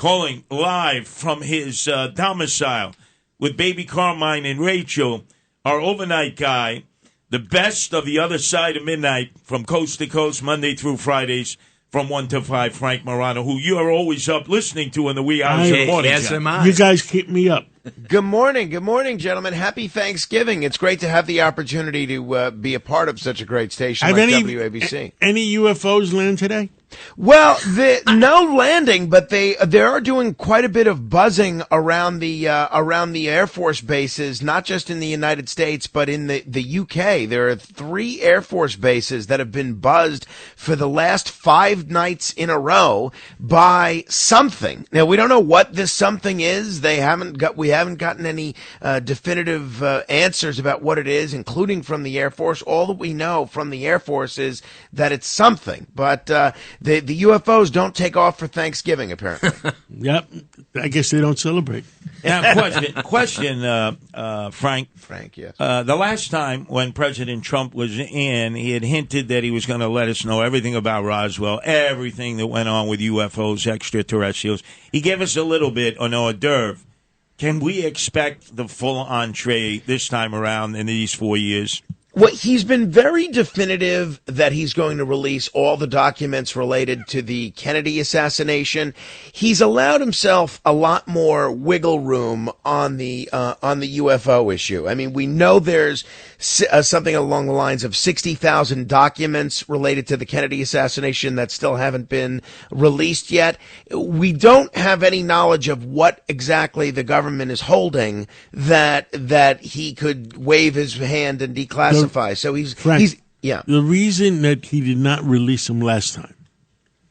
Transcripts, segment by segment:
calling live from his domicile with baby Carmine and Rachel, our overnight guy, the best of the other side of midnight from coast to coast, Monday through Fridays, from 1 to 5, Frank Morano, who you are always up listening to in the wee hours of the morning. Yes, am I. You guys keep me up. Good morning, gentlemen. Happy Thanksgiving. It's great to have the opportunity to be a part of such a great station like WABC. Any UFOs land today? Well, no landing, but they are doing quite a bit of buzzing around the Air Force bases, not just in the United States, but in the UK. There are 3 Air Force bases that have been buzzed for the last 5 nights in a row by something. Now, we don't know what this something is. We haven't gotten any definitive answers about what it is, including from the Air Force. All that we know from the Air Force is that it's something, but the UFOs don't take off for Thanksgiving, apparently. Yep. I guess they don't celebrate. Now, question, Frank. Frank, yes. The last time when President Trump was in, he had hinted that he was going to let us know everything about Roswell, everything that went on with UFOs, extraterrestrials. He gave us a little bit on hors d'oeuvre. Can we expect the full entree this time around in these 4 years? Well, he's been very definitive that he's going to release all the documents related to the Kennedy assassination. He's allowed himself a lot more wiggle room on the UFO issue. I mean, we know there's something along the lines of 60,000 documents related to the Kennedy assassination that still haven't been released yet. We don't have any knowledge of what exactly the government is holding that he could wave his hand and declassify. So Frank, the reason that he did not release them last time,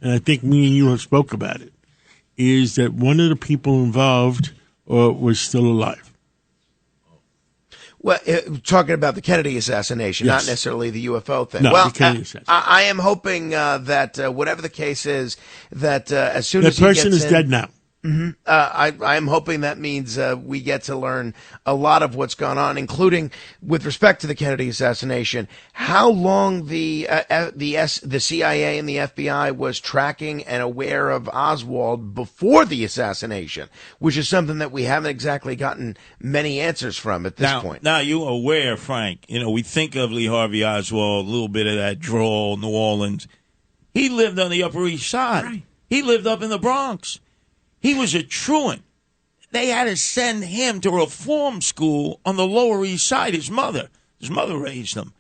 and I think me and you have spoke about it, is that one of the people involved was still alive. Well, talking about the Kennedy assassination, yes. Not necessarily the UFO thing. No, well, the Kennedy assassination. I am hoping that whatever the case is, that as soon as that person he gets is dead now. Mm-hmm. I am hoping that means we get to learn a lot of what's gone on, including with respect to the Kennedy assassination, how long the CIA and the FBI was tracking and aware of Oswald before the assassination, which is something that we haven't exactly gotten many answers from at this point. Now, you are aware, Frank, we think of Lee Harvey Oswald, a little bit of that drawl, New Orleans. He lived on the Upper East Side. Right. He lived up in the Bronx. He was a truant. They had to send him to reform school on the Lower East Side. His mother raised him.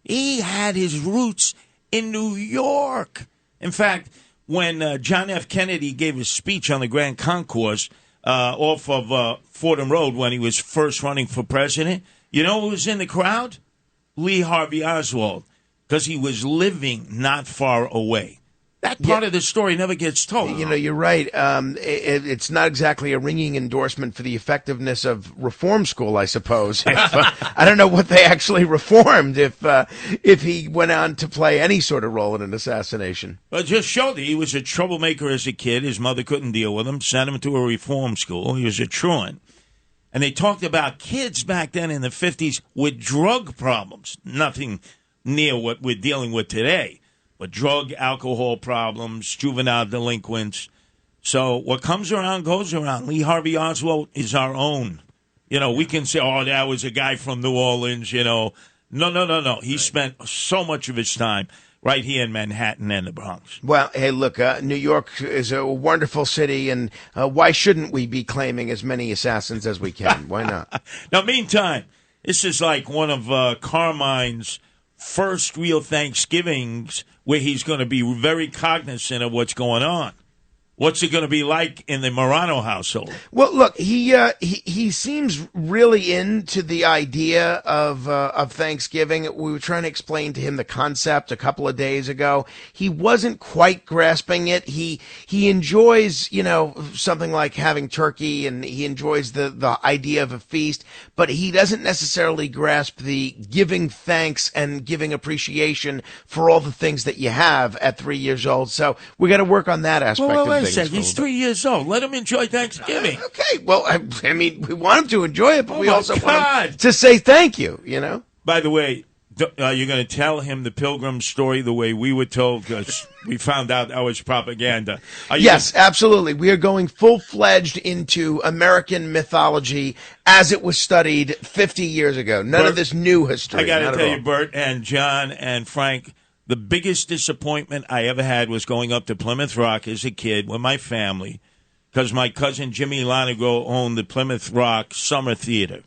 He had his roots in New York. In fact, when John F. Kennedy gave his speech on the Grand Concourse off of Fordham Road when he was first running for president, you know who was in the crowd? Lee Harvey Oswald, because he was living not far away. That part of the story never gets told. You're right. It's not exactly a ringing endorsement for the effectiveness of reform school, I suppose. I don't know what they actually reformed if he went on to play any sort of role in an assassination. Well, it just showed that he was a troublemaker as a kid. His mother couldn't deal with him, sent him to a reform school. He was a truant. And they talked about kids back then in the 50s with drug problems. Nothing near what we're dealing with today. But drug, alcohol problems, juvenile delinquents. So what comes around goes around. Lee Harvey Oswald is our own. We can say, oh, that was a guy from New Orleans, No. He spent so much of his time right here in Manhattan and the Bronx. Well, hey, look, New York is a wonderful city, and why shouldn't we be claiming as many assassins as we can? Why not? Now, meantime, this is like one of Carmine's first real Thanksgivings where he's going to be very cognizant of what's going on. What's it going to be like in the Morano household? Well, look, he seems really into the idea of Thanksgiving. We were trying to explain to him the concept a couple of days ago. He wasn't quite grasping it. He enjoys, something like having turkey, and he enjoys the idea of a feast, but he doesn't necessarily grasp the giving thanks and giving appreciation for all the things that you have at 3 years old. So we got to work on that aspect of things. He's 3 years old. Let him enjoy Thanksgiving. Okay. Well, I mean, we want him to enjoy it, but we also want him to say thank you, By the way, You're going to tell him the Pilgrim story the way we were told, because we found out that was propaganda. Yes, absolutely. We are going full-fledged into American mythology as it was studied 50 years ago. None of this new history. I got to tell you, Bert and John and Frank, the biggest disappointment I ever had was going up to Plymouth Rock as a kid with my family, because my cousin Jimmy Lanigo owned the Plymouth Rock Summer Theater.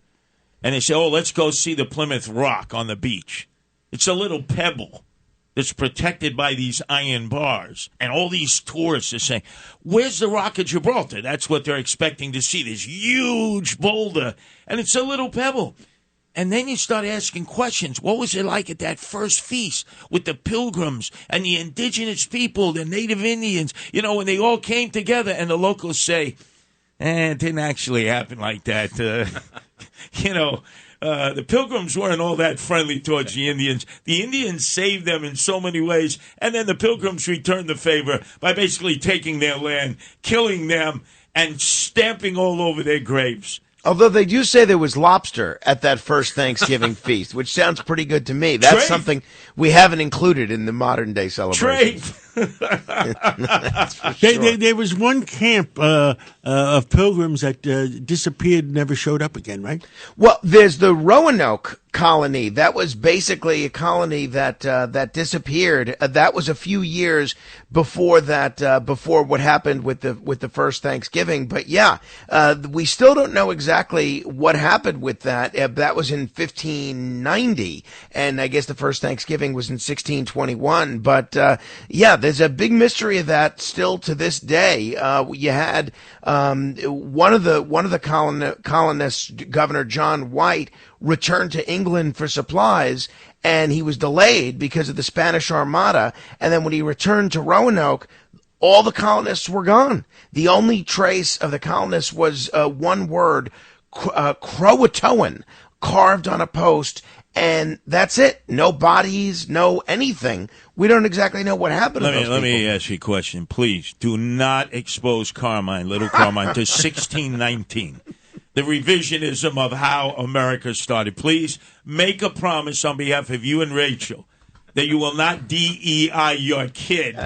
And they say, let's go see the Plymouth Rock on the beach. It's a little pebble that's protected by these iron bars. And all these tourists are saying, where's the Rock of Gibraltar? That's what they're expecting to see, this huge boulder. And it's a little pebble. And then you start asking questions. What was it like at that first feast with the Pilgrims and the indigenous people, the Native Indians, when they all came together? And the locals say, it didn't actually happen like that. The Pilgrims weren't all that friendly towards the Indians. The Indians saved them in so many ways, and then the Pilgrims returned the favor by basically taking their land, killing them, and stamping all over their graves. Although they do say there was lobster at that first Thanksgiving feast, which sounds pretty good to me. That's something we haven't included in the modern day celebration. There was one camp of Pilgrims that disappeared, never showed up again, right? Well, there's the Roanoke colony. That was basically a colony that disappeared. That was a few years before before what happened with the first Thanksgiving. But yeah, we still don't know exactly what happened with that. That was in 1590, and I guess the first Thanksgiving was in 1621. But yeah, there's a big mystery of that still to this day. You had one of the colonists, Governor John White, returned to England for supplies, and he was delayed because of the Spanish Armada. And then when he returned to Roanoke, all the colonists were gone. The only trace of the colonists was one word, Croatoan, carved on a post, and that's it. No bodies, no anything. We don't exactly know what happened to those people. Let me ask you a question. Please do not expose Little Carmine, to 1619. The revisionism of how America started. Please make a promise on behalf of you and Rachel that you will not DEI your kid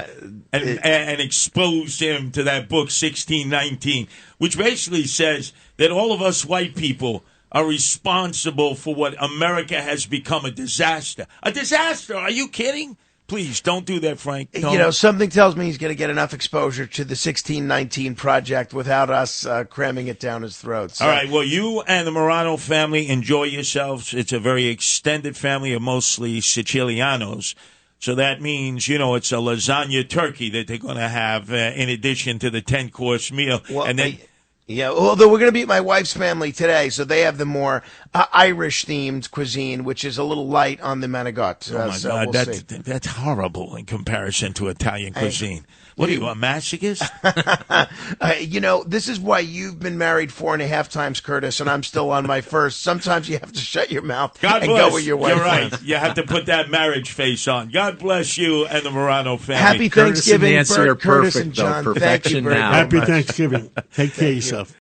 and expose him to that book, 1619, which basically says that all of us white people are responsible for what America has become, a disaster. A disaster? Are you kidding? Please, don't do that, Frank. Don't. Something tells me he's going to get enough exposure to the 1619 project without us cramming it down his throat. So. All right, well, you and the Morano family enjoy yourselves. It's a very extended family of mostly Sicilianos. So that means, it's a lasagna turkey that they're going to have in addition to the 10-course meal. Well, and then... Yeah, although we're going to be at my wife's family today, so they have the more Irish-themed cuisine, which is a little light on the manigot. Oh, my God, that's horrible in comparison to Italian cuisine. What are you, a masochist? This is why you've been married 4.5 times, Curtis, and I'm still on my first. Sometimes you have to shut your mouth God and bless. go with your wife. You're right. You have to put that marriage face on. God bless you and the Morano family. Happy Thanksgiving, Curtis and Nancy Bert, are Curtis perfect, and John. though. Thank you Perfection very now. much. Happy Thanksgiving. Take care of yourself.